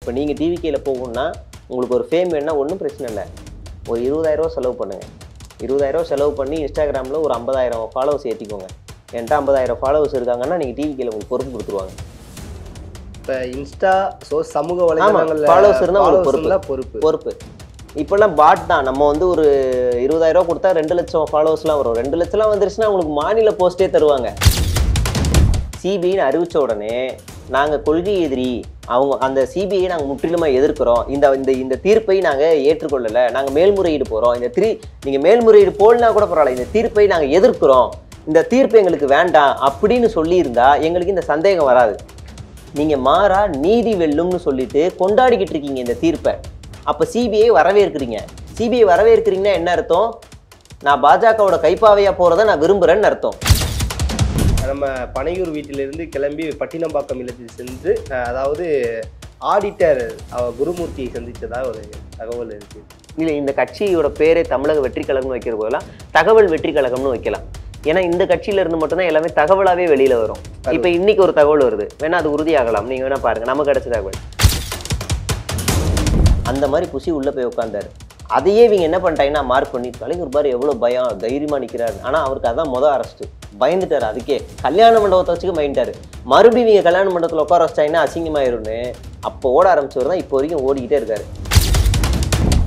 இப்போ நீங்கள் டிவிகேல போகணுன்னா உங்களுக்கு ஒரு ஃபேம் வேணுன்னா ஒன்றும் பிரச்சனை இல்லை. ஒரு 20,000 செலவு பண்ணுங்கள். 20,000 செலவு பண்ணி இன்ஸ்டாகிராமில் ஒரு 50,000 ஃபாலோவர்ஸ் ஏற்றிக்கோங்க. என்கிட்ட 50,000 ஃபாலோவர்ஸ் இருக்காங்கன்னா நீங்கள் டிவிகேல உங்களுக்கு பொறுப்பு கொடுத்துருவாங்க. இப்போ இன்ஸ்டா சமூக வலைதளங்கள்ல ஃபாலோவர்ஸ் இருந்தால் உங்களுக்கு பொறுப்பு. இப்போல்லாம் பாட் தான். நம்ம வந்து ஒரு 20,000 கொடுத்தா 2 லட்சம் ஃபாலோவர்ஸ்லாம் வரும். 2 லட்சம்லாம் வந்துருச்சுன்னா உங்களுக்கு மாநில போஸ்ட்டே தருவாங்க. சிபிஐன்னு அறிவித்த உடனே நாங்கள் கொள்கை எதிரி, அவங்க அந்த சிபிஐ நாங்கள் முற்றிலுமாக எதிர்க்கிறோம், இந்த தீர்ப்பை நாங்கள் ஏற்றுக்கொள்ளலை, நாங்கள் மேல்முறையீடு போகிறோம், நீங்கள் மேல்முறையீடு போடனா கூட பரவாயில்ல, இந்த தீர்ப்பை நாங்கள் எதிர்க்கிறோம், இந்த தீர்ப்பு எங்களுக்கு வேண்டாம் அப்படின்னு சொல்லியிருந்தா எங்களுக்கு இந்த சந்தேகம் வராது. நீங்கள் மாறா நீதி வெல்லும்னு சொல்லிட்டு கொண்டாடிக்கிட்டு இருக்கீங்க இந்த தீர்ப்பை. அப்போ சிபிஐ வரவேற்கிறீங்க. சிபிஐ வரவேற்கிறீங்கன்னா என்ன அர்த்தம்? நான் பாஜகவோட கைப்பாவையாக போகிறத நான் விரும்புகிறேன்னு அர்த்தம். நம்ம பனையூர் வீட்டிலிருந்து கிளம்பி பட்டினம்பாக்கம் இல்லத்தில் சென்று அதாவது ஆடிட்டர் குருமூர்த்தியை சந்தித்ததா ஒரு தகவல் இருக்கு. இல்லை, இந்த கட்சியோட பேரே தமிழக வெற்றி கழகம்னு வைக்கிற போதெல்லாம் தகவல் வெற்றி கழகம்னு வைக்கலாம். ஏன்னா இந்த கட்சியில இருந்து மட்டும்தான் எல்லாமே தகவலாகவே வெளியில வரும். இப்போ இன்னைக்கு ஒரு தகவல் வருது, வேணா அது உறுதியாகலாம், நீங்க வேணா பாருங்க, நமக்கு கிடைச்ச தகவல். அந்த மாதிரி புசி உள்ள போய் உட்காந்தாரு. அதையே இவங்க என்ன பண்ணிட்டாங்கன்னா மார்க் பண்ணி, கலைஞர் பாரு எவ்வளோ பயம், தைரியமா நிற்கிறாரு. ஆனால் அவருக்கு அதான் மொதல் அரெஸ்ட்டு. பயந்துட்டார். அதுக்கே கல்யாண மண்டபத்தை வச்சுக்க பயந்துட்டாரு. மறுபடியும் இவங்க கல்யாண மண்டபத்தில் உட்கார வச்சிட்டாங்கன்னா அசிங்கமாயிரும்னு அப்போ ஓட ஆரம்பிச்சவர் தான் இப்போ வரைக்கும் ஓடிக்கிட்டே இருக்காரு.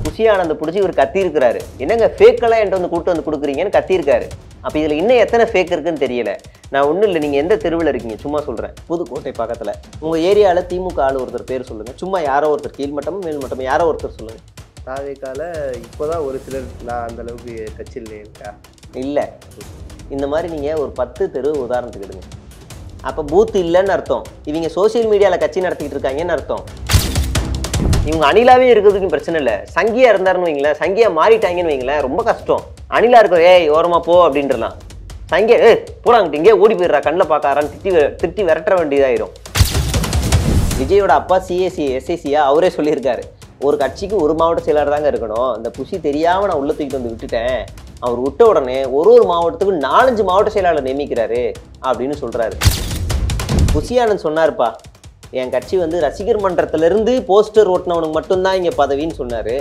புசி ஆனந்த பிடிச்சி இவர் கத்தியிருக்கிறாரு. என்னங்க ஃபேக்கெல்லாம் என்கிட்ட வந்து கூப்பிட்டு வந்து கொடுக்குறீங்கன்னு கத்தியிருக்காரு. அப்போ இதில் இன்னும் எத்தனை ஃபேக் இருக்குன்னு தெரியல. நான் ஒன்றும் இல்லை, நீங்கள் எந்த தெருவில் இருக்கீங்க சும்மா சொல்கிறேன். புதுக்கோட்டை பக்கத்தில் உங்கள் ஏரியாவில் திமுக ஆள் ஒருத்தர் பேர் சொல்லுங்கள். சும்மா யாரோ ஒருத்தர், கீழ்மட்டமும் மேல்மட்டமும் யாரோ ஒருத்தர் சொல்லுங்கள். தாவேக்கால இப்போதான் ஒரு சிலர் நான் அந்த அளவுக்கு கட்சியில் இருக்கா இல்லை. இந்த மாதிரி நீங்கள் ஒரு 10 தெரு உதாரணத்துக்கு எடுங்க. அப்போ பூத் இல்லைன்னு அர்த்தம். இவங்க சோசியல் மீடியாவில் கட்சி நடத்திக்கிட்டு இருக்காங்கன்னு அர்த்தம். இவங்க அணிலாவே இருக்கிறதுக்கும் பிரச்சனை இல்லை. சங்கியா இருந்தாருன்னு வைங்களேன், சங்கியா மாறிட்டாங்கன்னு வைங்களேன், ரொம்ப கஷ்டம். அணிலா இருக்கும், ஏய் ஓரமா போ அப்படின்றலாம். சங்கியா போடாங்கிட்டு இங்கே ஓடி போயிடுறா, கண்ணில் பார்க்காரான்னு திட்டி விரட்ட வேண்டியதாயிரும். விஜயோட அப்பா சிஏசி எஸ்ஐசியா அவரே சொல்லியிருக்காரு, ஒரு கட்சிக்கு ஒரு மாவட்ட செயலாளர் தாங்க இருக்கணும். இந்த புசி தெரியாமல் நான் உள்ள தூக்கிட்டு வந்து விட்டுட்டேன். அவர் விட்ட உடனே ஒரு மாவட்டத்துக்கு 4-5 மாவட்ட செயலாளர் நியமிக்கிறாரு அப்படின்னு சொல்றாரு. புசி ஆனந்த் சொன்னார்ப்பா, என் கட்சி வந்து ரசிகர் மன்றத்திலிருந்து போஸ்டர் ஓட்டினவனுக்கு மட்டும்தான் இங்கே பதவின்னு சொன்னார்.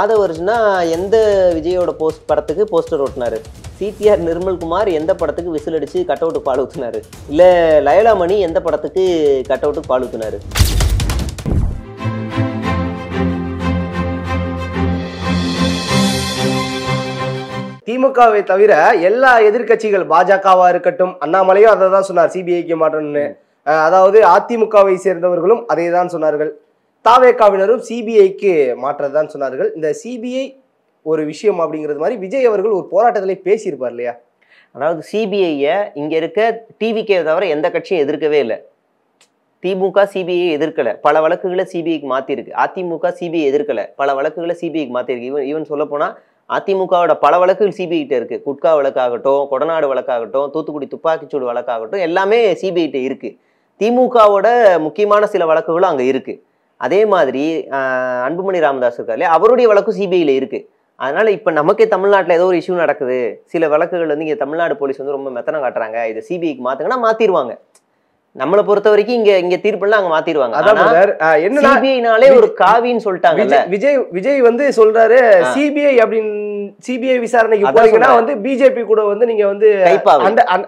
ஆதவர்ஸ்னா எந்த விஜயோட படத்துக்கு போஸ்டர் ஓட்டினாரு? சிடிஆர் நிர்மல்குமார் எந்த படத்துக்கு விசில் அடித்து கட் அவுட்டு பால் ஊற்றினாரு? இல்லை லயலாமணி எந்த படத்துக்கு கட் அவுட்டு பால் ஊற்றினாரு? திமுகவை தவிர எல்லா எதிர்கட்சிகள், பாஜகவா இருக்கட்டும், அண்ணாமலையும் அதை தான் சொன்னார், சிபிஐக்கு மாற்றணும்னு. அதாவது அதிமுகவை சேர்ந்தவர்களும் அதை தான் சொன்னார்கள். தாவேகாவினரும் சிபிஐக்கு மாற்றதான் சொன்னார்கள். இந்த சிபிஐ ஒரு விஷயம் அப்படிங்கிறது மாதிரி விஜய் அவர்கள் ஒரு போராட்டத்திலே பேசியிருப்பார் இல்லையா? அதாவது சிபிஐயை இங்கே இருக்க டிவிகே தவிர எந்த கட்சியும் எதிர்க்கவே இல்லை. திமுக சிபிஐ எதிர்க்கலை, பல வழக்குகளை சிபிஐக்கு மாற்றிருக்கு. அதிமுக சிபிஐ எதிர்க்கலை, பல வழக்குகளை சிபிஐக்கு மாற்றிருக்கு. ஈவன் சொல்ல போனால் அதிமுகவோட பல வழக்குகள் சிபிஐட்ட இருக்கு. குட்கா வழக்காகட்டும், கொடநாடு வழக்காகட்டும், தூத்துக்குடி துப்பாக்கிச்சூடு வழக்காகட்டும், எல்லாமே சிபிஐட்ட இருக்கு. திமுகவோட முக்கியமான சில வழக்குகளும் அங்கே இருக்கு. அதே மாதிரி அன்புமணி ராமதாஸ் இருக்காரு, அவருடைய வழக்கு சிபிஐல இருக்கு. அதனால இப்போ நமக்கே தமிழ்நாட்டில் ஏதோ ஒரு இஷ்யூ நடக்குது, சில வழக்குகள் வந்து இங்கே தமிழ்நாடு போலீஸ் வந்து ரொம்ப மெத்தனம் காட்டுறாங்க, இதை சிபிஐக்கு மாத்துங்கன்னா மாத்திடுவாங்க. நம்மளை பொறுத்த வரைக்கும் இங்க தீர்ப்புலாம் அங்க மாத்திடுவாங்க. சிபிஐனாலே ஒரு காவின்னு சொல்லிட்டாங்க. விஜய் வந்து சொல்றாரு, சிபிஐ அப்படின்னு சிபிஐ விசாரணைக்கு போறீங்கன்னா வந்து பிஜேபி கூட வந்து நீங்க வந்து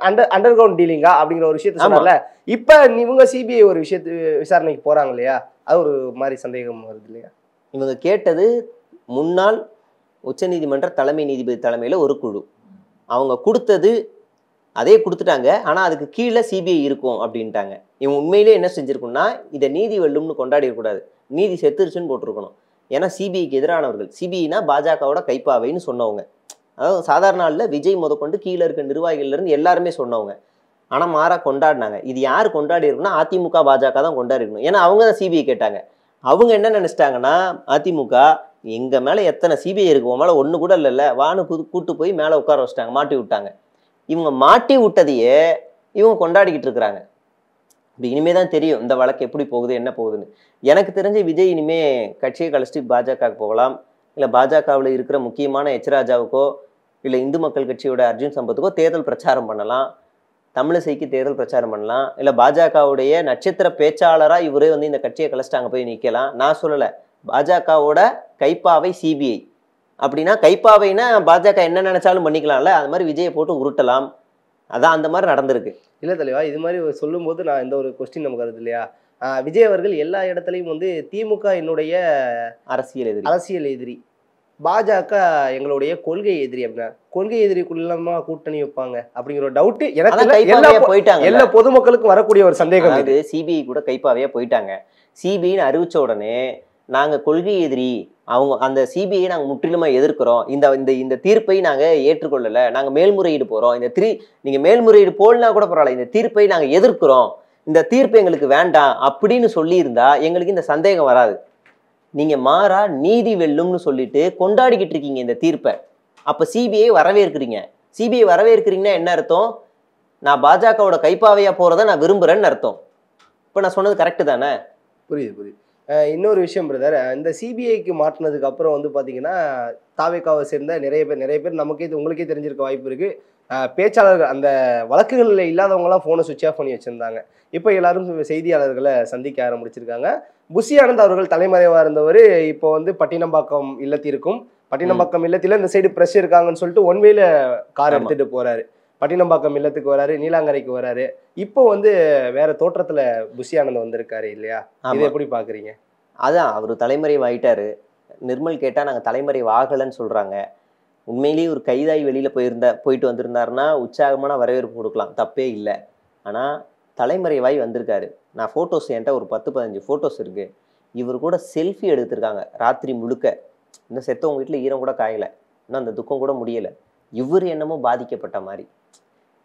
அண்டர் கிரவுண்ட் டீலிங்கா அப்படிங்கிற ஒரு விஷயத்த சொன்னால, இப்ப இவங்க சிபிஐ ஒரு விஷயத்து விசாரணைக்கு போறாங்க இல்லையா? அது ஒரு மாதிரி சந்தேகம் வருது இல்லையா? இவங்க கேட்டது முன்னாள் உச்சநீதிமன்ற தலைமை நீதிபதி தலைமையில ஒரு குழு, அவங்க கொடுத்தது அதே கொடுத்துட்டாங்க. ஆனால் அதுக்கு கீழே சிபிஐ இருக்கும் அப்படின்ட்டாங்க. இவன் உண்மையிலே என்ன செஞ்சிருக்குன்னா, இதை நீதி வெல்லும்னு கொண்டாடி இருக்கக்கூடாது, நீதி செத்துருச்சுன்னு போட்டிருக்கணும். ஏன்னா சிபிஐக்கு எதிரானவர்கள், சிபிஐனா பாஜகவோட கைப்பாவைன்னு சொன்னவங்க. அதாவது சாதாரண நாளில் விஜய் முதற்கொண்டு கீழே இருக்க நிர்வாகிகள்லேருந்து எல்லாருமே சொன்னவங்க. ஆனால் மாறா கொண்டாடினாங்க. இது யார் கொண்டாடி இருக்குன்னா அதிமுக பாஜக தான் கொண்டாடி இருக்கணும். ஏன்னா அவங்க தான் சிபிஐ கேட்டாங்க. அவங்க என்ன நினச்சிட்டாங்கன்னா, அதிமுக எங்கள் மேலே எத்தனை சிபிஐ இருக்கு, உன் மேலே ஒன்று கூட இல்லைல்ல, வானு கூட்டு போய் மேலே உட்கார வச்சிட்டாங்க, மாட்டி விட்டாங்க. இவங்க மாட்டி விட்டதையே இவங்க கொண்டாடிக்கிட்டு இருக்கிறாங்க. இப்போ இனிமே தான் தெரியும் இந்த வழக்கு எப்படி போகுது, என்ன போகுதுன்னு. எனக்கு தெரிஞ்ச விஜய் இனிமே கட்சியை கழிச்சிட்டு பாஜகவுக்கு போகலாம், இல்லை பாஜகவில் இருக்கிற முக்கியமான எச் ராஜாவுக்கோ இல்லை இந்து மக்கள் கட்சியோட அர்ஜுன் சம்பத்துக்கோ தேர்தல் பிரச்சாரம் பண்ணலாம். தமிழிசைக்கு தேர்தல் பிரச்சாரம் பண்ணலாம், இல்ல பாஜகவுடைய நட்சத்திர பேச்சாளரா இவரே வந்து இந்த கட்சியை கலைச்சிட்டு அங்க போய் நிக்கலாம். நான் சொல்லல, பாஜகவோட கைப்பாவை சிபிஐ அப்படின்னா, கைப்பாவைனா பாஜக என்ன நினைச்சாலும் பண்ணிக்கலாம்ல, அது மாதிரி விஜயை போட்டு உருட்டலாம். அதான் அந்த மாதிரி நடந்திருக்கு. இல்ல தலைவா, இது மாதிரி சொல்லும்போது நான் இந்த ஒரு கொஸ்டின் நமக்கு வருது இல்லையா? விஜய் அவர்கள் எல்லா இடத்துலையும் வந்து திமுக என்னுடைய அரசியல் எதிரி, பாஜக எங்களுடைய கொள்கை எதிரி அப்படின்னா, கொள்கை எதிரிக்குள்ளமா கூட்டணி வைப்பாங்க அப்படிங்கிற ஒரு டவுட் எனக்கு போயிட்டாங்க. எல்லா பொதுமக்களுக்கும் வரக்கூடிய ஒரு சந்தேகம். அது சிபிஐ கூட கைப்பாவையா போயிட்டாங்க. சிபிஐன்னு அறிவிச்ச உடனே நாங்க கொள்கை எதிரி, அவங்க அந்த சிபிஐ நாங்க முற்றிலுமா எதிர்க்கிறோம், இந்த தீர்ப்பை நாங்க ஏற்றுக்கொள்ளல, நாங்க மேல்முறையீடு போறோம், நீங்க மேல்முறையீடு போலனா கூட பரவாயில்ல, இந்த தீர்ப்பை நாங்க எதிர்க்கிறோம், இந்த தீர்ப்பு எங்களுக்கு வேண்டாம் அப்படின்னு சொல்லி இருந்தா எங்களுக்கு இந்த சந்தேகம் வராது. நீங்க மாறா நீதி வெல்லும்னு சொல்லிட்டு கொண்டாடிக்கிட்டு இருக்கீங்க இந்த தீர்ப்பை. அப்ப சிபிஐ வரவேற்கிறீங்க. சிபிஐ வரவேற்கிறீங்கன்னா என்ன அர்த்தம்? நான் பாஜகவோட கைப்பாவையா போறதை நான் விரும்புறேன்னு அர்த்தம். இப்ப நான் சொன்னது கரெக்டு தானே? புரியுது. இன்னொரு விஷயம் பிரதர், இந்த சிபிஐக்கு மாற்றினதுக்கு அப்புறம் வந்து பார்த்தீங்கன்னா தாவேகாவை சேர்ந்த நிறைய பேர் உங்களுக்கே தெரிஞ்சிருக்க வாய்ப்பு இருக்கு. பேச்சாளர்கள் அந்த வழக்குகளில் இல்லாதவங்கலாம் ஃபோனை சுவிட்ச் ஆஃப் பண்ணி வச்சிருந்தாங்க. இப்போ எல்லாரும் செய்தியாளர்களை சந்திக்க ஆரம்பிச்சிருக்காங்க. புஷி ஆனந்த் அவர்கள் தலைமறைவாக இருந்தவர் இப்போ வந்து பட்டினம்பாக்கம் இல்லத்திற்கும், பட்டினம்பாக்கம் இல்லத்தில் இந்த சைடு ப்ரெஷ் இருக்காங்கன்னு சொல்லிட்டு ஒன்வேல கார் எடுத்துட்டு போறாரு. பட்டினம்பாக்கம் இல்லத்துக்கு வராரு, நீலாங்கரைக்கு வராரு. இப்போ வந்து வேற தோற்றத்துல புஷி ஆனந்த் வந்திருக்காரு இல்லையா? இதை எப்படி பாக்குறீங்க? அதான் அவர் தலைமறைவாயிட்டாரு. நிர்மல் கேட்டா நாங்க தலைமறைவாகலன்னு சொல்றாங்க. உண்மையிலேயே ஒரு கைதாய் வெளியில போயிட்டு வந்திருந்தாருன்னா உற்சாகமான வரவேற்பு கொடுக்கலாம், தப்பே இல்லை. ஆனா தலைமறைவாய் வந்திருக்காரு. நான் போட்டோஸ் என்கிட்ட ஒரு 10-15 போட்டோஸ் இருக்கு. இவர் கூட செல்ஃபி எடுத்திருக்காங்க ராத்திரி முழுக்க. இன்னும் செத்தவங்க வீட்டுல ஈரம் கூட காயல, இன்னும் அந்த துக்கம் கூட முடியல. இவர் என்னமோ பாதிக்கப்பட்ட மாதிரி,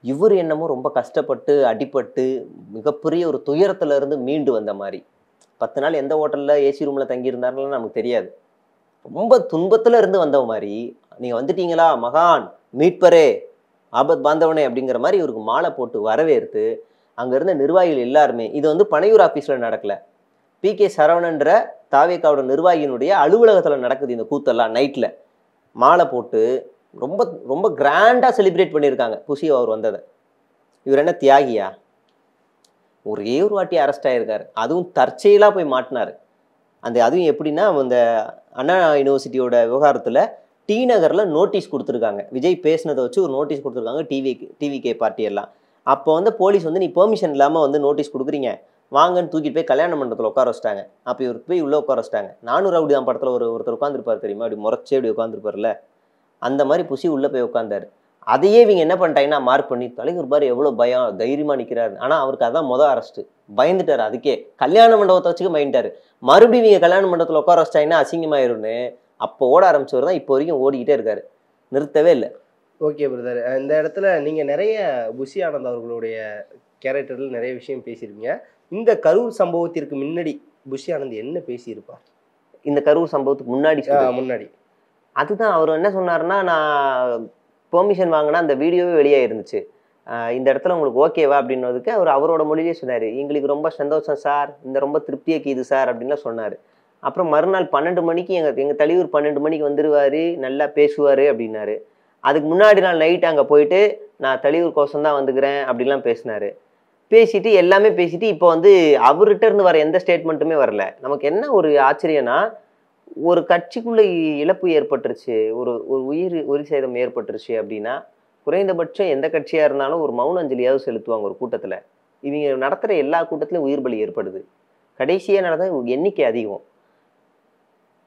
இவர் என்னமோ ரொம்ப கஷ்டப்பட்டு அடிபட்டு மிகப்பெரிய ஒரு துயரத்துல இருந்து மீண்டு வந்த மாதிரி. 10 நாள் எந்த ஹோட்டல்ல ஏசி ரூம்ல தங்கியிருந்தாருன்னு நமக்கு தெரியாது. ரொம்ப துன்பத்துல இருந்து வந்த மாதிரி, நீங்க வந்துட்டீங்களா மகான் மீட்பரே ஆபத் பாந்தவனே அப்படிங்கிற மாதிரி இவருக்கு மாலை போட்டு வரவேற்று அங்க இருந்த நிர்வாகிகள் எல்லாருமே, இது வந்து பனையூர் ஆபீஸ்ல நடக்கல, PK சரவணன்ற தாவேகாவோட நிர்வாகியினுடைய அலுவலகத்துல நடக்குது இந்த கூத்தெல்லாம். நைட்ல மாலை போட்டு ரொம்ப ரொம்ப கிராண்டா செலிப்ரேட் பண்ணியிருக்காங்க புஷி அவர் வந்ததை. இவர் என்ன தியாகியா? ஒரே ஒரு வாட்டி அரெஸ்ட் ஆயிருக்காரு, அதுவும் தற்செயலா போய் மாட்டினாரு. அதுவும் எப்படின்னா, அந்த அண்ணா யூனிவர்சிட்டியோட விவகாரத்துல டி நகர்ல நோட்டீஸ் கொடுத்துருக்காங்க. விஜய் பேசினதை வச்சு ஒரு நோட்டீஸ் கொடுத்துருக்காங்க டிவிகே பார்ட்டி எல்லாம். அப்போ வந்து போலீஸ் வந்து நீ பெர்மிஷன் இல்லாம வந்து நோட்டீஸ் கொடுக்குறீங்க வாங்கன்னு தூக்கிட்டு போய் கல்யாண மண்டபத்தில் உட்கார வச்சிட்டாங்க. அப்போ இவருக்கு போய் உள்ள உட்கார வச்சிட்டாங்க. 400 ரவுடி தான் படத்துல ஒருத்தர் உட்காந்துருப்பாரு தெரியுமா, அப்படி முறைச்சே அப்படி உட்காந்துருப்பாருல, அந்த மாதிரி புஷி உள்ள போய் உட்காந்தாரு. அதையே இவங்க என்ன பண்ணிட்டாங்கன்னா மார்க் பண்ணி, தலைவர் பாரு எவ்வளவு பயம், தைரியமா நிக்கிறாரு. ஆனா அவருக்கு அதான் அரெஸ்ட். பயந்துட்டாரு. அதுக்கே கல்யாண மண்டபத்தை வச்சுக்க பயந்துட்டாரு. மறுபடியும் நீங்க கல்யாண மண்டபத்துல உட்கார வச்சிட்டாங்கன்னா அசிங்கமாயிரும்னு அப்போ ஓட ஆரம்பிச்சவர் தான் இப்போ வரைக்கும் ஓடிக்கிட்டே இருக்காரு, நிறுத்தவே இல்லை. ஓகே பிரதர், இந்த இடத்துல நீங்க நிறைய புஷி ஆனந்த் அவர்களுடைய கேரக்டர்ல நிறைய விஷயம் பேசியிருக்கீங்க. இந்த கரூர் சம்பவத்திற்கு முன்னாடி புஷி ஆனந்த் என்ன பேசியிருப்பார்? இந்த கரூர் சம்பவத்துக்கு முன்னாடி அதுதான் அவர் என்ன சொன்னாருன்னா, நான் பெர்மிஷன் வாங்கினா அந்த வீடியோவே வெளியே இருந்துச்சு, இந்த இடத்துல உங்களுக்கு ஓகேவா அப்படின்னதுக்கு அவரோட மொழியிலே சொன்னார், எங்களுக்கு ரொம்ப சந்தோஷம் சார், இந்த ரொம்ப திருப்தியாக்கி இது சார் அப்படின்லாம் சொன்னார். அப்புறம் மறுநாள் 12 மணிக்கு எங்கள் தலைவர் 12 மணிக்கு வந்துடுவார், நல்லா பேசுவார் அப்படின்னாரு. அதுக்கு முன்னாடி நாள் நைட்டு அங்கே போயிட்டு நான் தலைவர் கோசம் தான் வந்துக்கிறேன் அப்படிலாம் பேசினார். பேசிட்டு எல்லாமே பேசிட்டு இப்போ வந்து அவர்கிட்ட இருந்து வர எந்த ஸ்டேட்மெண்ட்டுமே வரல. நமக்கு என்ன ஒரு ஆச்சரியம்னா, ஒரு கட்சிக்குள்ள இழப்பு ஏற்பட்டுருச்சு, ஒரு உயிர் சேதம் ஏற்பட்டுருச்சு அப்படின்னா குறைந்தபட்சம் எந்த கட்சியா இருந்தாலும் ஒரு மௌன அஞ்சலியாவது செலுத்துவாங்க ஒரு கூட்டத்துல. இவங்க நடத்துற எல்லா கூட்டத்திலும் உயிர் பலி ஏற்படுது. கடைசியா நடந்த எண்ணிக்கை அதிகம்.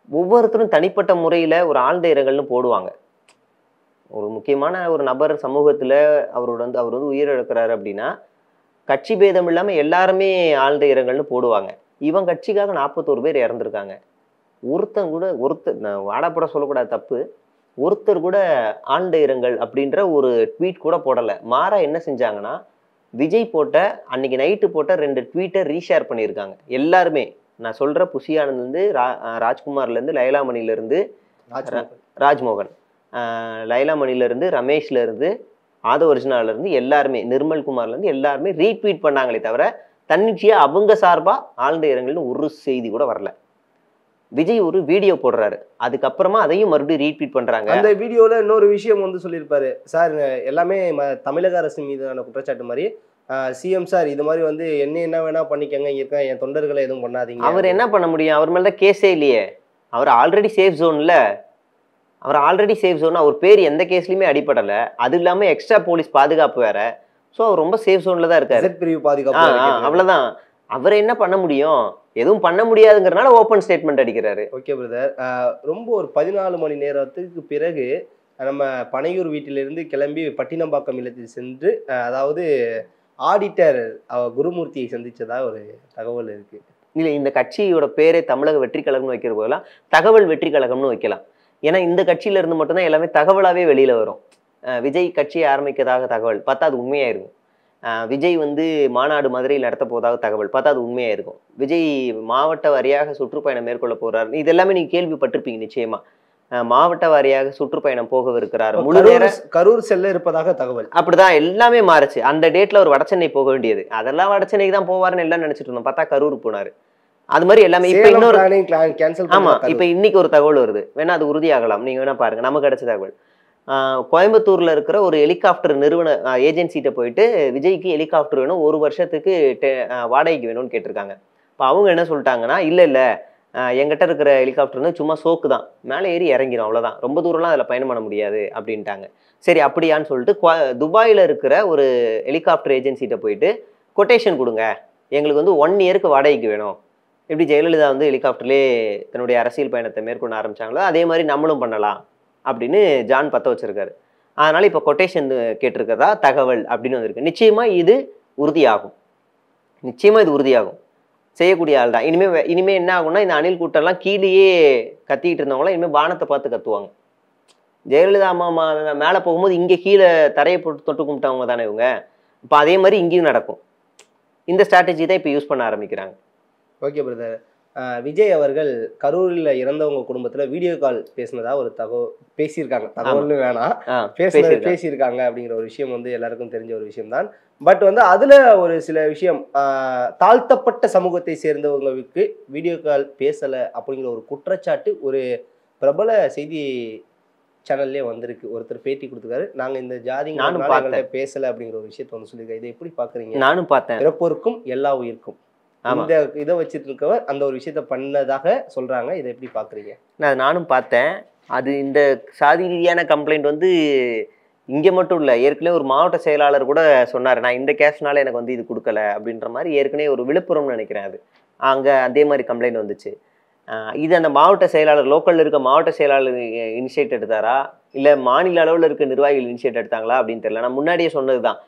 ஒவ்வொருத்தரும் தனிப்பட்ட முறையில ஒரு ஆழ்ந்த இரங்கல்னு போடுவாங்க. ஒரு முக்கியமான ஒரு நபர் சமூகத்துல அவர் வந்து உயிரிழக்கிறாரு அப்படின்னா கட்சி பேதம் இல்லாம எல்லாருமே ஆழ்ந்த இரங்கல்னு போடுவாங்க. இவன் கட்சிக்காக 41 பேர் இறந்துருக்காங்க. நான் வாடாப்பட சொல்லக்கூடாது, தப்பு, ஒருத்தர் கூட ஆழ்ந்த இரங்கல் அப்படின்ற ஒரு ட்வீட் கூட போடலை. மாறா என்ன செஞ்சாங்கன்னா, விஜய் போட்ட அன்னைக்கு நைட்டு போட்ட 2 ட்வீட்டை ரீஷேர் பண்ணியிருக்காங்க எல்லாருமே. நான் சொல்ற புஷி ஆனந்த்லேருந்து ராஜ்குமார்லேருந்து லைலாமணிலேருந்து ராஜ்மோகன், லைலாமணிலேருந்து ரமேஷ்லேருந்து ஆதவர்ஜுனாலேருந்து எல்லாருமே, நிர்மல் குமார்லேருந்து எல்லாருமே ரீட்வீட் பண்ணாங்களே தவிர தன்னிச்சையா அவங்க சார்பா ஆழ்ந்த இரங்கல்னு ஒரு செய்தி கூட வரல. விஜய் ஒரு வீடியோ போடுறாரு, அதுக்கப்புறமா அதையும் மறுபடியும் ரீட்வீட் பண்றாங்க. அந்த வீடியோல இன்னொரு விஷயம் வந்து சொல்லியிருப்பாரு சார், எல்லாமே தமிழக அரசு மீதான குற்றச்சாட்டு மாதிரி சிஎம் சார் இது மாதிரி வந்து என்ன வேணா பண்ணிக்கங்க, இங்க இருக்க என் தொண்டர்களை எதுவும் பண்ணாதீங்க. அவர் என்ன பண்ண முடியும்? அவர் மேல தான் கேஸே இல்லையே. அவர் ஆல்ரெடி சேஃப் ஜோன்ல. அவர் பேர் எந்த கேஸ்லயுமே அடிபடல. அது இல்லாம எக்ஸ்ட்ரா போலீஸ் பாதுகாப்பு வேற. ஸோ அவர் ரொம்ப சேஃப் ஜோன்ல தான் இருக்காரு. பிரிவு பாதுகாப்பு அவ்வளவுதான். அவர் என்ன பண்ண முடியும்? எதுவும் பண்ண முடியாதுங்கிறனால ஓப்பன் ஸ்டேட்மெண்ட் அடிக்கிறாரு. Okay brother. ரொம்ப ஒரு 14 மணி நேரத்துக்கு பிறகு நம்ம பனையூர் வீட்டிலிருந்து கிளம்பி பட்டினம்பாக்கம் இல்லத்தில் சென்று அதாவது ஆடிட்டர் குருமூர்த்தியை சந்திச்சதா ஒரு தகவல் இருக்கு. இல்ல, இந்த கட்சியோட பேரே தமிழக வெற்றி கழகம்னு வைக்கிற போதெல்லாம் தகவல் வெற்றி கழகம்னு வைக்கலாம். ஏன்னா இந்த கட்சியில இருந்து மட்டும்தான் எல்லாமே தகவலாவே வெளியில வரும். விஜய் கட்சியை ஆரம்பிக்கிறதாக தகவல் பார்த்தா அது உண்மையாயிருக்கும். விஜய் வந்து மாநாடு மதுரையில் நடத்த போவதாக தகவல் பார்த்தா அது உண்மையாயிருக்கும். விஜய் மாவட்ட வாரியாக சுற்றுப்பயணம் மேற்கொள்ள போறாரு, இது எல்லாமே நீங்க கேள்விப்பட்டிருப்பீங்க நிச்சயமா. மாவட்ட வாரியாக சுற்றுப்பயணம் போகவிருக்கிறார், முழு நேர கரூர் செல்ல இருப்பதாக தகவல். அப்படிதான் எல்லாமே மாறுச்சு. அந்த டேட்ல ஒரு வடசென்னை போக வேண்டியது, அதெல்லாம் வடசென்னைக்கு தான் போவாருன்னு எல்லாம் நினைச்சிட்டு இருந்தோம். பார்த்தா கரூருக்கு போனாரு. அது மாதிரி எல்லாமே இப்ப இன்னொரு ஆமா இப்ப இன்னைக்கு ஒரு தகவல் வருது, வேணா அது உறுதியாகலாம், நீங்க வேணா பாருங்க. நமக்கு கிடைச்ச தகவல், கோயம்புத்தூர்ல இருக்கிற ஒரு ஹெலிகாப்டர் நிறுவன ஏஜென்சிட்ட போயிட்டு விஜய்க்கு ஹெலிகாப்டர் வேணும், 1 வருஷத்துக்கு வாடகைக்கு வேணும்னு கேட்டிருக்காங்க. இப்போ அவங்க என்ன சொல்லிட்டாங்கன்னா, இல்ல எங்கிட்ட இருக்கிற ஹெலிகாப்டர் வந்து சும்மா சோக்கு தான், மேலே ஏறி இறங்கிடும் அவ்வளோதான், ரொம்ப தூரம்லாம் அதில் பயணம் பண்ண முடியாது அப்படின்ட்டாங்க. சரி அப்படியான்னு சொல்லிட்டு துபாயில் இருக்கிற ஒரு ஹெலிகாப்டர் ஏஜென்சிட்ட போயிட்டு கொட்டேஷன் கொடுங்க, எங்களுக்கு வந்து 1 இயருக்கு வாடகைக்கு வேணும். எப்படி ஜெயலலிதா வந்து ஹெலிகாப்டர்லேயே தன்னுடைய அரசியல் பயணத்தை மேற்கொள்ள ஆரம்பிச்சாங்களோ அதே மாதிரி நம்மளும் பண்ணலாம் அப்படின்னு ஜான் பற்ற வச்சிருக்காரு. அதனால இப்போ கொட்டேஷன் கேட்டிருக்கிறதா தகவல் அப்படின்னு வந்திருக்கு. நிச்சயமா இது உறுதியாகும், செய்யக்கூடிய ஆள் தான். இனிமே என்ன ஆகும்னா, இந்த அணில் கூட்டம்லாம் கீழேயே கத்திக்கிட்டு இருந்தவங்களாம் இனிமேல் வானத்தை பார்த்து கத்துவாங்க. ஜெயலலிதா அம்மா மேலே போகும்போது இங்கே கீழே தரையை போட்டு தொட்டு கும்பிட்டவங்க தானே இவங்க. இப்போ அதே மாதிரி இங்கேயும் நடக்கும். இந்த ஸ்ட்ராட்டஜி தான் இப்போ யூஸ் பண்ண ஆரம்பிக்கிறாங்க. Okay brother. விஜய் அவர்கள் கரூரில் இறந்தவங்க குடும்பத்துல வீடியோ கால் பேசினதா ஒரு பேசியிருக்காங்க. தகவல்னு வேணாம், பேசியிருக்காங்க அப்படிங்கிற ஒரு விஷயம் வந்து எல்லாருக்கும் தெரிஞ்ச ஒரு விஷயம் தான். பட் வந்து அதுல ஒரு சில விஷயம், தாழ்த்தப்பட்ட சமூகத்தை சேர்ந்தவங்களுக்கு வீடியோ கால் பேசல அப்படிங்கிற ஒரு குற்றச்சாட்டு ஒரு பிரபல செய்தி சேனல்லே வந்திருக்கு. ஒருத்தர் பேட்டி கொடுத்துருக்காரு, நாங்க இந்த ஜாதிங்க பேசல அப்படிங்கிற ஒரு விஷயத்த வந்து சொல்லியிருக்காரு. இதை எப்படி பாக்குறீங்க? நானும் பார்த்தேன். பிறப்போருக்கும் எல்லா உயிருக்கும் இந்த இதை வச்சுட்டு இருக்கவர் அந்த ஒரு விஷயத்த பண்ணதாக சொல்றாங்க. இதை எப்படி பாக்குறீங்க? நானும் பார்த்தேன். அது இந்த சாதி ரீதியான கம்ப்ளைண்ட் வந்து இங்க மட்டும் இல்லை, ஏற்கனவே ஒரு மாவட்ட செயலாளர் கூட சொன்னார், நான் இந்த கேஸ்னால எனக்கு வந்து இது கொடுக்கல அப்படின்ற மாதிரி. ஏற்கனவே ஒரு விழுப்புரம்னு நினைக்கிறேன், அது அங்க அதே மாதிரி கம்ப்ளைண்ட் வந்துச்சு. இது அந்த மாவட்ட செயலாளர், லோக்கல்ல இருக்க மாவட்ட செயலாளர் இனிஷியேட் எடுத்தாரா இல்லை மாநில அளவில் இருக்க நிர்வாகிகள் இனிஷியேட் எடுத்தாங்களா அப்படின்னு தெரியல. நான் முன்னாடியே சொன்னதுதான்,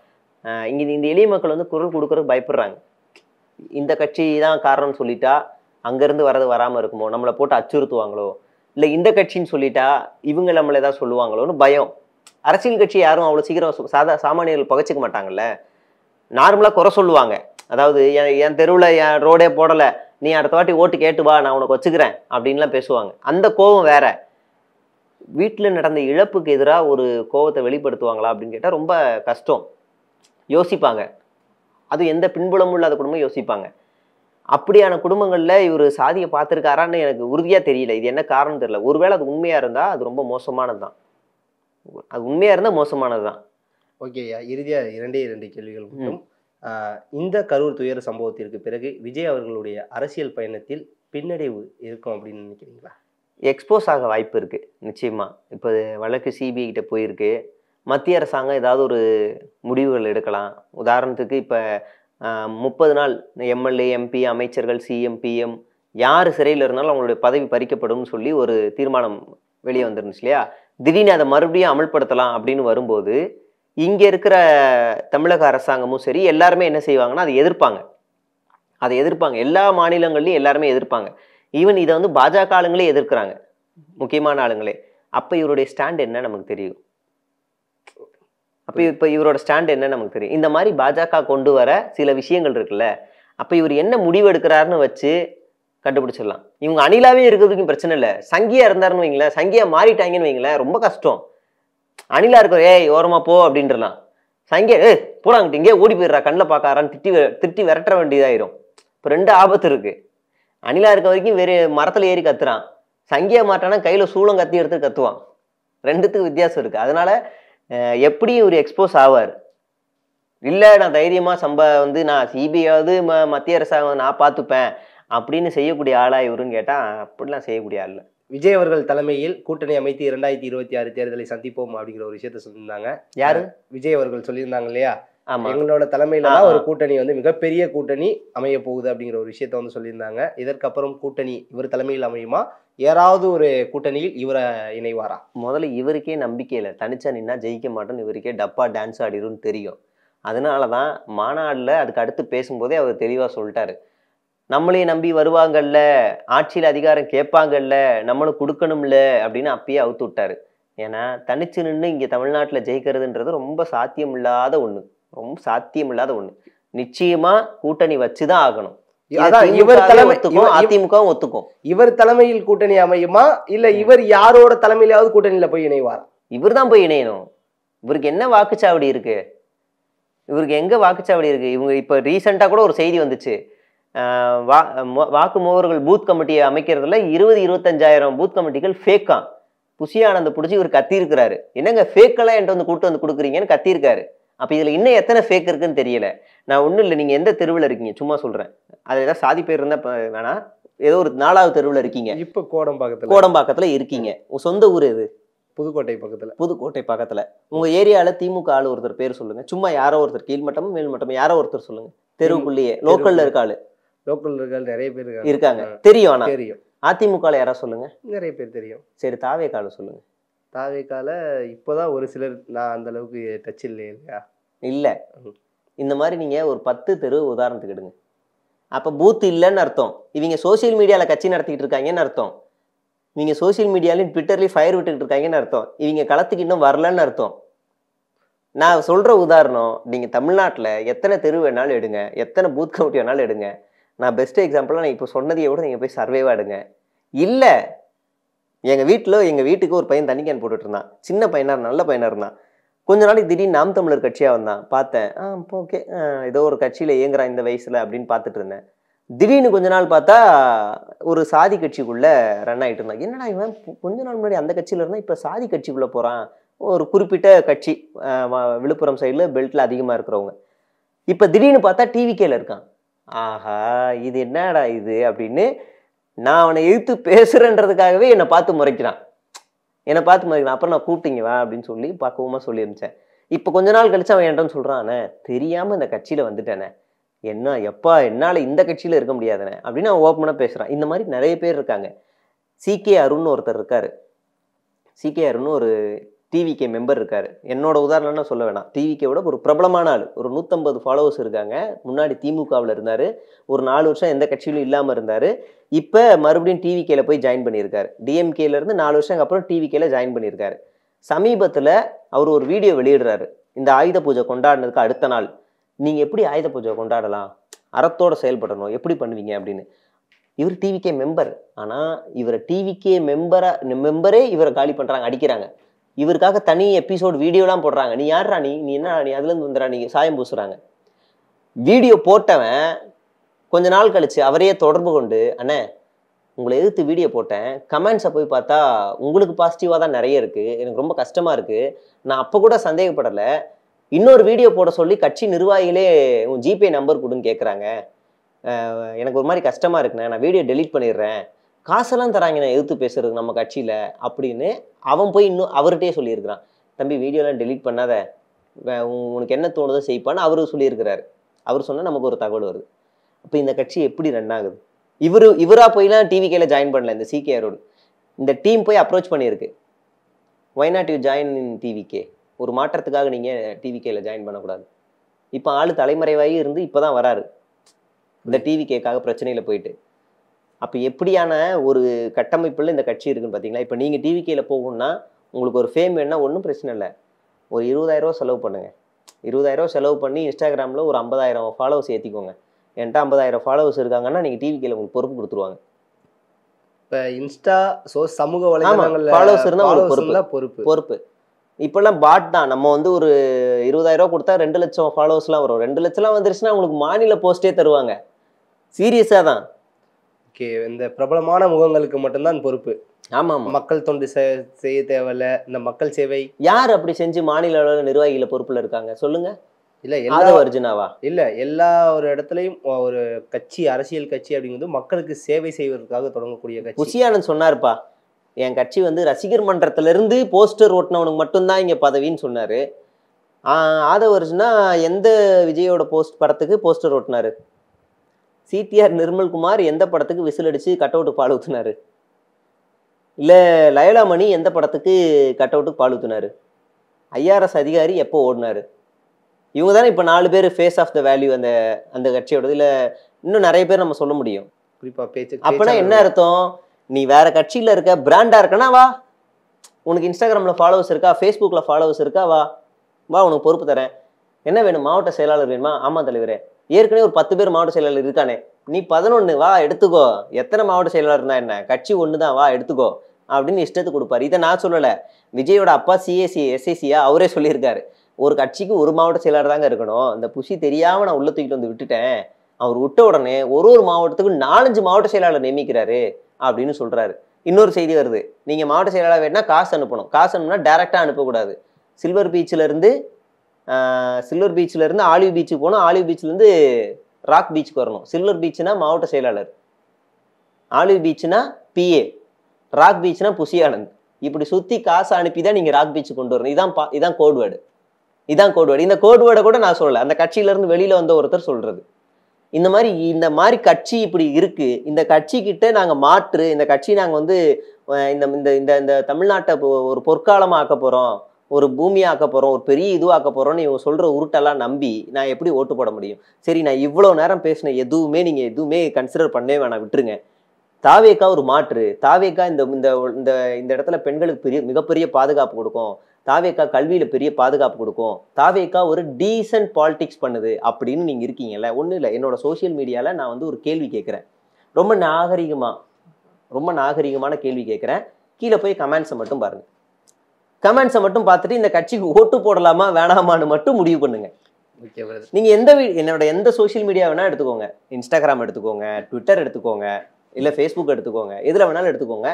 இங்க இந்த எளிய மக்கள் வந்து குரல் கொடுக்கறதுக்கு பயப்படுறாங்க. இந்த கட்சி தான் காரணம்னு சொல்லிட்டா அங்கேருந்து வரது வராமல் இருக்குமோ, நம்மளை போட்டு அச்சுறுத்துவாங்களோ, இல்லை இந்த கட்சின்னு சொல்லிட்டா இவங்க நம்மளை ஏதாவது சொல்லுவாங்களோன்னு பயம். அரசியல் கட்சி யாரும் அவ்வளோ சீக்கிரம் சாமானியர்கள் பகைச்சிக்க மாட்டாங்கல்ல. நார்மலாக குறை சொல்லுவாங்க. அதாவது என் தெருவில் என் ரோடே போடலை, நீ அடுத்த வாட்டி ஓட்டு கேட்டு வா, நான் உனக்கு வச்சுக்கிறேன் அப்படின்லாம் பேசுவாங்க. அந்த கோபம் வேற. வீட்டில் நடந்த இழப்புக்கு எதிராக ஒரு கோபத்தை வெளிப்படுத்துவாங்களா அப்படின்னு கேட்டால் ரொம்ப கஷ்டம். யோசிப்பாங்க, அது எந்த பின்புலமும் இல்லாத குடும்பம் யோசிப்பாங்க. அப்படியான குடும்பங்கள்ல இவர் சாதியை பார்த்துருக்காரான்னு எனக்கு உறுதியா தெரியல. இது என்ன காரணம் தெரியல. ஒருவேளை அது உண்மையா இருந்தா அது ரொம்ப மோசமானதுதான். அது உண்மையா இருந்தா மோசமானதுதான். ஓகேயா, இறுதியா 2 கேள்விகள் மட்டும். இந்த கரூர் துயர சம்பவத்திற்கு பிறகு விஜய் அவர்களுடைய அரசியல் பயணத்தில் பின்னடைவு இருக்கும் அப்படின்னு நினைக்கிறீங்களா? எக்ஸ்போஸ் ஆக வாய்ப்பு இருக்கு நிச்சயமா. இப்போ வழக்கு சிபிஐ கிட்ட போயிருக்கு. மத்திய அரசாங்கம் ஏதாவது ஒரு முடிவுகள் எடுக்கலாம். உதாரணத்துக்கு இப்போ 30 நாள் எம்எல்ஏ, எம்பி, அமைச்சர்கள், சிஎம், பிஎம் யார் சிறையில் இருந்தாலும் அவங்களுடைய பதவி பறிக்கப்படும் சொல்லி ஒரு தீர்மானம் வெளியே வந்துருந்துச்சு இல்லையா? திடீர்னு அதை மறுபடியும் அமல்படுத்தலாம் அப்படின்னு வரும்போது இங்கே இருக்கிற தமிழக அரசாங்கமும் சரி எல்லாருமே என்ன செய்வாங்கன்னா அதை எதிர்ப்பாங்க. எல்லா மாநிலங்கள்லையும் எல்லாருமே எதிர்ப்பாங்க. ஈவன் இதை வந்து பாஜக ஆளுங்களே எதிர்க்கிறாங்க, முக்கியமான ஆளுங்களே. அப்போ இவருடைய ஸ்டாண்ட் என்ன நமக்கு தெரியும். அப்போ இப்போ இவரோட ஸ்டாண்ட் என்ன நமக்கு தெரியும். இந்த மாதிரி பாஜக கொண்டு வர சில விஷயங்கள் இருக்குல்ல, அப்போ இவர் என்ன முடிவு எடுக்கிறாருன்னு வச்சு கண்டுபிடிச்சிடலாம். இவங்க அணிலாவே இருக்கிறதுக்கும் பிரச்சனை இல்லை. சங்கியா இருந்தாருன்னு வைங்களேன், சங்கியா மாறிட்டாங்கன்னு வைங்களேன், ரொம்ப கஷ்டம். அணிலா இருக்கிற ஏய் ஓரமா போ அப்படின்றலாம். சங்கியா போடாங்கிட்டு இங்கே ஓடி போயிடுறா, கண்ணில் பார்க்காரான்னு திட்டி விரட்ட வேண்டியதாயிரும். இப்போ 2 ஆபத்து இருக்கு. அணிலா இருக்க வரைக்கும் வேறு மரத்துல ஏறி கத்துறான். சங்கியா மாட்டானா கையில சூளம் கத்தி எடுத்து கத்துவான். ரெண்டுத்துக்கு வித்தியாசம் இருக்கு. அதனால எப்படி ஒரு எக்ஸ்போஸ் ஆவார்? இல்ல நான் தைரியமா வந்து நான் சிபிஐயாவது மத்திய அரசாங்கம் நான் பார்த்துப்பேன் அப்படின்னு செய்யக்கூடிய ஆளா இவருன்னு கேட்டா அப்படிலாம் செய்யக்கூடிய ஆள் இல்ல. விஜய் அவர்கள் தலைமையில் கூட்டணி அமைத்து 2026 தேர்தலை சந்திப்போம் அப்படிங்கிற ஒரு விஷயத்த சொல்லியிருந்தாங்க. யாரு? விஜய் அவர்கள் சொல்லியிருந்தாங்க இல்லையா, ஆமா. எங்களோட தலைமையில தான் ஒரு கூட்டணி வந்து மிகப்பெரிய கூட்டணி அமைய போகுது அப்படிங்கிற ஒரு விஷயத்த வந்து சொல்லியிருந்தாங்க. இதற்கப்புறம் கூட்டணி இவர் தலைமையில் அமையுமா, யாராவது ஒரு கூட்டணியில் இவரை இணைவாரா? முதல்ல இவருக்கே நம்பிக்கை இல்லை. தனிச்சா நின்னா ஜெயிக்க மாட்டோன்னு இவருக்கே டப்பா டான்ஸ் ஆடிரும்னு தெரியும். அதனாலதான் மாநாடுல அதுக்கு அடுத்து பேசும்போதே அவர் தெளிவா சொல்லிட்டாரு. நம்மளையும் நம்பி வருவாங்கல்ல, ஆட்சியில் அதிகாரம் கேட்பாங்கல்ல, நம்மளும் கொடுக்கணும்ல அப்படின்னு அப்பயே அவுத்து விட்டாரு. ஏன்னா தனிச்சு நின்று இங்க தமிழ்நாட்டுல ஜெயிக்கிறதுன்றது ரொம்ப சாத்தியம் இல்லாத ஒண்ணு. ரொம்ப சாத்தியம் இல்லாத ஒண்ணு. நிச்சயமா கூட்டணி வச்சுதான் ஆகணும். அதிமுகவும் ஒத்துக்கும். இவர் தலைமையில் கூட்டணி அமையுமா, இல்ல இவர் யாரோட தலைமையிலாவது கூட்டணியில போய் இணைவாரா? இவர் தான் போய் இணையணும். இவருக்கு என்ன வாக்குச்சாவடி இருக்கு? இவருக்கு எங்க வாக்குச்சாவடி இருக்கு? இவங்க இப்ப ரீசெண்டா கூட ஒரு செய்தி வந்துச்சு. வாக்கு முகவர்கள் பூத் கமிட்டியை அமைக்கிறதுல 20-25,000 பூத் கமிட்டிகள் ஃபேக்கா. புஷி ஆனந்த் பிடிச்சி இவர் கத்தி இருக்கிறாரு. என்னங்க ஃபேக்கெல்லாம் என்கிட்ட வந்து கூட்டு வந்து கொடுக்குறீங்கன்னு கத்திருக்காரு. அப்ப இதுல இன்னும் எத்தனை ஃபேக் இருக்குன்னு தெரியல. நான் ஒண்ணும் இல்லை, நீங்க எந்த தெருவில் இருக்கீங்க சும்மா சொல்றேன். அது ஏதாவது சாதி பேர் இருந்தா வேணா, ஏதோ ஒரு 4வது தெருவில் இருக்கீங்க. இப்ப கோடம்பாக்கத்துல இருக்கீங்க. உங்க சொந்த ஊர் எது? புதுக்கோட்டை பக்கத்துல. புதுக்கோட்டை பக்கத்துல. உங்க ஏரியால திமுக ஆளு ஒருத்தர் பேர் சொல்லுங்க. சும்மா யாரோ ஒருத்தர், கீழ்மட்டமும் மேல்மட்டமும் யாரோ ஒருத்தர் சொல்லுங்க. தெருவுக்குள்ளேயே லோக்கல்ல இருக்க ஆளு. லோக்கல் இருக்கால் நிறைய பேர் இருக்காங்க. தெரியும். ஆனா தெரியும். அதிமுகல யாரா சொல்லுங்க. நிறைய பேர் தெரியும். சரி, தாவேகால சொல்லுங்க. தாவேகால இப்போதான் ஒரு சிலர், நான் அந்த அளவுக்கு டச் இல்லையா? இல்ல. இந்த மாதிரி நீங்க ஒரு 10 தெரு உதாரணத்துக்கு எடுங்க. அப்ப பூத் இல்லைன்னு அர்த்தம். இவங்க சோசியல் மீடியால கட்சி நடத்திட்டு இருக்காங்கன்னு அர்த்தம். இவங்க சோசியல் மீடியாலையும் ட்விட்டர்லயும் ஃபயர் விட்டுக்கிட்டு இருக்காங்கன்னு அர்த்தம். இவங்க களத்துக்கு இன்னும் வரலன்னு அர்த்தம். நான் சொல்ற உதாரணம், நீங்க தமிழ்நாட்டுல எத்தனை தெரு வேணாலும் எடுங்க, எத்தனை பூத் கமிட்டி வேணாலும் எடுங்க. நான் பெஸ்ட் எக்ஸாம்பிளா நான் இப்போ சொன்னதையே கூட நீங்க போய் சர்வேவா எடுங்க. இல்ல, எங்க வீட்டுக்கு ஒரு பையன் தண்ணி கேன் போட்டுட்டு இருந்தான். சின்ன பையனா, நல்ல பையனா இருந்தான். கொஞ்ச நாளைக்கு திடீர்னு நாம் தமிழர் கட்சியா வந்தான். பார்த்தேன், ஓகே, ஏதோ ஒரு கட்சியில இயங்குறான் இந்த வயசுல அப்படின்னு பார்த்துட்டு இருந்தேன். திடீர்னு கொஞ்ச நாள் பார்த்தா ஒரு சாதி கட்சிக்குள்ள ரன் ஆயிட்டு இருந்தான். என்னடா இவன் கொஞ்ச நாள் முன்னாடி அந்த கட்சியில இருந்தா இப்ப சாதி கட்சிக்குள்ள போறான். ஒரு குறிப்பிட்ட கட்சி, விழுப்புரம் சைடுல பெல்ட்ல அதிகமா இருக்கிறவங்க. இப்ப திடீர்னு பார்த்தா டிவிகேல இருக்கான். ஆஹா, இது என்னடா இது அப்படின்னு நான் அவனை எதிர்த்து பேசுறேன்றதுக்காகவே என்னை பார்த்து முறைக்கிறான். அப்புறம் நான் கூப்பிட்டீங்க வா அப்படின்னு சொல்லி பக்குவமா சொல்லி இருந்துச்சேன். இப்ப கொஞ்ச நாள் கழிச்சு அவன் என்கிட்ட சொல்றான், தெரியாம இந்த கட்சியில வந்துட்டேனே, என்ன எப்பா என்னால இந்த கட்சியில இருக்க முடியாதுனே அப்படின்னு அவன் ஓப்பனா பேசுறான். இந்த மாதிரி நிறைய பேர் இருக்காங்க. CK அருண் ஒருத்தர் இருக்காரு. CK அருண் ஒரு டிவிகே மெம்பர் இருக்காரு. என்னோட உதாரணம்னா சொல்ல வேணாம். டிவிகேவோட ஒரு பிரபலமான ஆள். ஒரு 150 ஃபாலோவர்ஸ் இருக்காங்க. முன்னாடி திமுகவில் இருந்தாரு. ஒரு 4 வருஷம் எந்த கட்சியிலும் இல்லாம இருந்தாரு. இப்ப மறுபடியும் டிவிகேல போய் ஜாயின் பண்ணியிருக்காரு. டிஎம்கேல இருந்து 4 வருஷம் அப்புறம் டிவிகேல ஜாயின் பண்ணியிருக்காரு. சமீபத்துல அவர் ஒரு வீடியோ வெளியிடுறாரு. இந்த ஆயுத பூஜை கொண்டாடினதுக்கு அடுத்த நாள், நீங்க எப்படி ஆயுத பூஜை கொண்டாடலாம், அறத்தோட செயல்படணும், எப்படி பண்ணுவீங்க அப்படின்னு. இவர் டிவிகே மெம்பர். ஆனா இவரை டிவிகே மெம்பரே இவரை காலி பண்றாங்க, அடிக்கிறாங்க. இவருக்காக தனி எபிசோட் வீடியோலாம் போடுறாங்க. நீ யாரா, நீ என்ன, நீ அதுல இருந்து வந்துடா, நீ சாயம் பூசுறாங்க. வீடியோ போட்டவன் கொஞ்ச நாள் கழிச்சு அவரையே தொடர்பு கொண்டு, அண்ணே உங்களை எதிர்த்து வீடியோ போட்டேன், கமெண்ட்ஸை போய் பார்த்தா உங்களுக்கு பாசிட்டிவா தான் நிறைய இருக்கு, எனக்கு ரொம்ப கஷ்டமா இருக்கு, நான் அப்ப கூட சந்தேகப்படலை, இன்னொரு வீடியோ போட சொல்லி கட்சி நிர்வாகிகளே உன் ஜிபே நம்பர் கொடுன்னு கேட்குறாங்க, எனக்கு ஒரு மாதிரி கஷ்டமா இருக்குண்ணே, நான் வீடியோ டெலீட் பண்ணிடுறேன், காசெல்லாம் தராங்க நான் எதிர்த்து பேசுறதுக்கு நம்ம கட்சியில அப்படின்னு அவன் போய் இன்னும் அவர்கிட்டயே சொல்லியிருக்கிறான். தம்பி வீடியோலாம் டெலீட் பண்ணாத, உனக்கு என்ன தோணுதோ செய்ப்பான்னு அவரு சொல்லியிருக்கிறாரு. அவர் சொன்னா நமக்கு ஒரு தகவல் வருது. அப்ப இந்த கட்சி எப்படி ரன் ஆகுது? இவரா போய்லாம் டிவிகேல ஜாயின் பண்ணல. இந்த CK அருண் இந்த டீம் போய் அப்ரோச் பண்ணியிருக்கு. Why not you join in TVK? ஒரு மாற்றத்துக்காக நீங்க டிவிகேல ஜாயின் பண்ணக்கூடாது. இப்ப ஆளு தலைமறைவாகி இருந்து இப்பதான் வராரு இந்த டிவிகேக்காக பிரச்சனையில போயிட்டு. அப்ப எப்படியான ஒரு கட்டமைப்புல இந்த கட்சி இருக்குன்னு பாத்தீங்களா? இப்ப நீங்க டிவிகேல போகணும்னா உங்களுக்கு ஒரு ஃபேம் வேணும்னா ஒன்றும் பிரச்சனை இல்லை, ஒரு 20,000 ரூபா செலவு பண்ணுங்க. 20,000 ரூபா செலவு பண்ணி இன்ஸ்டாகிராமில் ஒரு 50,000 ஃபாலோவர்ஸ் ஏற்றிக்கோங்க. என்கிட்ட 50,000 ஃபாலோவர்ஸ் இருக்காங்கன்னா நீங்கள் டிவிகேல உங்களுக்கு பொறுப்பு கொடுத்துருவாங்க. இப்போ இன்ஸ்டா சமூக வலைதளங்கள்ல ஃபாலோவர்ஸ் இருந்தால் பொறுப்பு. இப்போல்லாம் பாட் தான். நம்ம வந்து ஒரு 20,000 ரூபா கொடுத்தா 2 லட்சம் ஃபாலோவர்ஸ்லாம் வரும். 2 லட்சம்லாம் வந்துருச்சுன்னா உங்களுக்கு மாநில போஸ்ட்டே தருவாங்க. சீரியஸாக தான். ஓகே, இந்த பிரபலமான முகங்களுக்கு மட்டும்தான் பொறுப்பு. ஆமா ஆமா. மக்கள் தொண்டு செய்ய தேவையில்ல. இந்த மக்கள் சேவை யார் அப்படி செஞ்சு மாநில அளவில் நிர்வாகிகள பொறுப்புல இருக்காங்க சொல்லுங்க? இல்ல எல்லா ஆதவ அர்ஜுனாவா? இல்ல எல்லா ஒரு இடத்துலயும் ஒரு கட்சி, அரசியல் கட்சி அப்படிங்கிறது மக்களுக்கு சேவை செய்வதற்காக தொடங்கக்கூடிய கட்சி. புஷியானந்த் சொன்னாருப்பா, என் கட்சி வந்து ரசிகர் மன்றத்துல இருந்து போஸ்டர் ஓட்டினவனுக்கு மட்டும்தான் இங்க பதவின்னு சொன்னாரு. ஆதவ அர்ஜுனா எந்த விஜயோட படத்துக்கு போஸ்டர் ஓட்டினாரு? சிடிஆர் நிர்மல்குமார் எந்த படத்துக்கு விசில் அடிச்சு கட் அவுட்டு பால் ஊத்துனாரு? இல்ல லயலாமணி எந்த படத்துக்கு கட் அவுட்டுக்கு பால் ஊத்துனாரு? ஐஆர்எஸ் அதிகாரி எப்போ ஓடினாரு? இவங்க தானே இப்ப 4 பேர் ஃபேஸ் ஆஃப் த வேல்யூ அந்த அந்த கட்சியோட. இல்ல இன்னும் நிறைய பேர் நம்ம சொல்ல முடியும். குறிப்பா அப்பனா என்ன அர்த்தம்? நீ வேற கட்சியில இருக்க, பிராண்டா இருக்கனா வா, உனக்கு இன்ஸ்டாகிராம்ல ஃபாலோவர்ஸ் இருக்கா, ஃபேஸ்புக்ல ஃபாலோவர்ஸ் இருக்கா, வா வா உனக்கு பொறுப்பு தரேன். என்ன வேணும்? மாவட்ட செயலாளர் வேணுமா? ஆமா தலைவரே. ஏற்கனவே ஒரு 10 பேர் மாவட்ட செயலாளர் இருக்கானே, நீ 11 வா எடுத்துக்கோ. எத்தனை மாவட்ட செயலாளர் இருந்தா என்ன, கட்சி ஒண்ணுதான், வா எடுத்துக்கோ அப்படின்னு இஷ்டத்துக்கு கொடுப்பாரு. இதை நான் சொல்லல, விஜயோட அப்பா சிஏசி எஸ்ஐசியா அவரே சொல்லியிருக்காரு. ஒரு கட்சிக்கு ஒரு மாவட்ட செயலாளர் தாங்க இருக்கணும். இந்த புஷி தெரியாம நான் உள்ள தூக்கிட்டு வந்து விட்டுட்டேன். அவர் விட்ட உடனே ஒரு மாவட்டத்துக்கு 4-5 மாவட்ட செயலாளர் நியமிக்கிறாரு அப்படின்னு சொல்றாரு. இன்னொரு செய்தி வருது, நீங்க மாவட்ட செயலாளர் வேணா காசு அனுப்பணும். காசு அனுப்புனா டைரக்டா அனுப்பக்கூடாது. சில்வர் பீச்ல இருந்து ஆலிவ் பீச்சுக்கு போகணும். ஆலிவ் பீச்ல இருந்து ராக் பீச்சுக்கு வரணும். சில்வர் பீச்னா மாவட்ட செயலாளர், ஆலிவ் பீச்னா பிஏ, ராக் பீச்னா புஷியானந்த். இப்படி சுத்தி காசு அனுப்பிதான் நீங்க ராக் பீச் கொண்டு வரணும். இதான் கோட்வேர்டு. இந்த கோட்வேர்டை கூட நான் சொல்லல, அந்த கட்சியில இருந்து வெளியில வந்த ஒருத்தர் சொல்றது. இந்த மாதிரி கட்சி இப்படி இருக்கு. இந்த கட்சி கிட்ட நாங்க மாற்று, இந்த கட்சி நாங்க வந்து இந்த தமிழ்நாட்டை ஒரு பொற்காலமா ஆக்க போறோம், ஒரு பூமியா ஆக்க போறோம், ஒரு பெரிய இதுவாக்க போறோம்னு இவங்க சொல்ற உருட்டெல்லாம் நம்பி நான் எப்படி ஓட்டு போட முடியும்? சரி, நான் இவ்வளவு நேரம் பேசின நீங்க எதுவுமே கன்சிடர் பண்ணவே வேணாம், விட்டுருங்க. தாவேக்கா ஒரு மாற்று. தாவேக்கா இந்த இடத்துல பெண்களுக்கு மிகப்பெரிய பாதுகாப்பு கொடுக்கும். தாவேக்கா கல்வியில பெரிய பாதுகாப்பு கொடுக்கும். தாவேக்கா ஒரு டீசன்ட் பாலிடிக்ஸ் பண்ணுது அப்படின்னு நீங்க இருக்கீங்கல்ல. ஒண்ணும் இல்லை, என்னோட சோசியல் மீடியால நான் வந்து ஒரு கேள்வி கேட்கிறேன். ரொம்ப நாகரிகமான கேள்வி கேட்கிறேன். கீழே போய் கமெண்ட்ஸை மட்டும் பாருங்க. கமெண்ட்ஸை மட்டும் பார்த்துட்டு இந்த கட்சிக்கு ஓட்டு போடலாமா வேணாமான்னு மட்டும் முடிவு பண்ணுங்க. நீங்க என்னோட எந்த சோசியல் மீடியா வேணா எடுத்துக்கோங்க. இன்ஸ்டாகிராம் எடுத்துக்கோங்க, ட்விட்டர் எடுத்துக்கோங்க, இல்ல ஃபேஸ்புக் எடுத்துக்கோங்க, எதுல வேணாலும் எடுத்துக்கோங்க.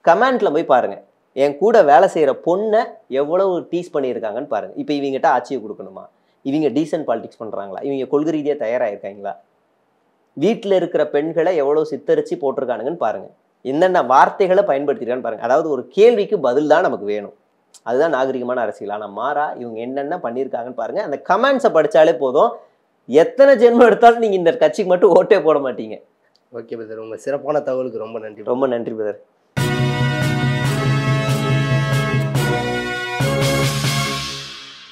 கமெண்ட்ல போய் பாருங்க, என் கூட வேலை செய்யற பொண்ணை எவ்வளவு டீஸ் பண்ணியிருக்காங்கன்னு பாருங்க. இப்ப இவங்ககிட்ட ஆட்சியை கொடுக்கணுமா? இவங்க டீசன்ட் பாலிடிக்ஸ் பண்றாங்களா? இவங்க கொள்கை ரீதியா தயாராயிருக்காங்களா? வீட்டுல இருக்கிற பெண்களை எவ்வளவு சித்தரிச்சு போட்டிருக்கானுங்கன்னு பாருங்க. என்னென்ன வார்த்தைகளை பயன்படுத்திருக்கான்னு பாருங்க. அதாவது ஒரு கேள்விக்கு பதில் தான் நமக்கு வேணும். அதுதான் நாகரிகமான அரசியல். ஆனா மாறா இவங்க என்னென்ன பண்ணியிருக்காங்கன்னு பாருங்க. அந்த கமெண்ட்ஸை படிச்சாலே போதும், எத்தனை ஜென்மம் எடுத்தாலும் நீங்க இந்த கட்சிக்கு மட்டும் ஓட்டே போட மாட்டீங்க. ஓகே பிரதர், உங்க சிறப்பான தகவலுக்கு ரொம்ப நன்றி. ரொம்ப நன்றி பிரதர்.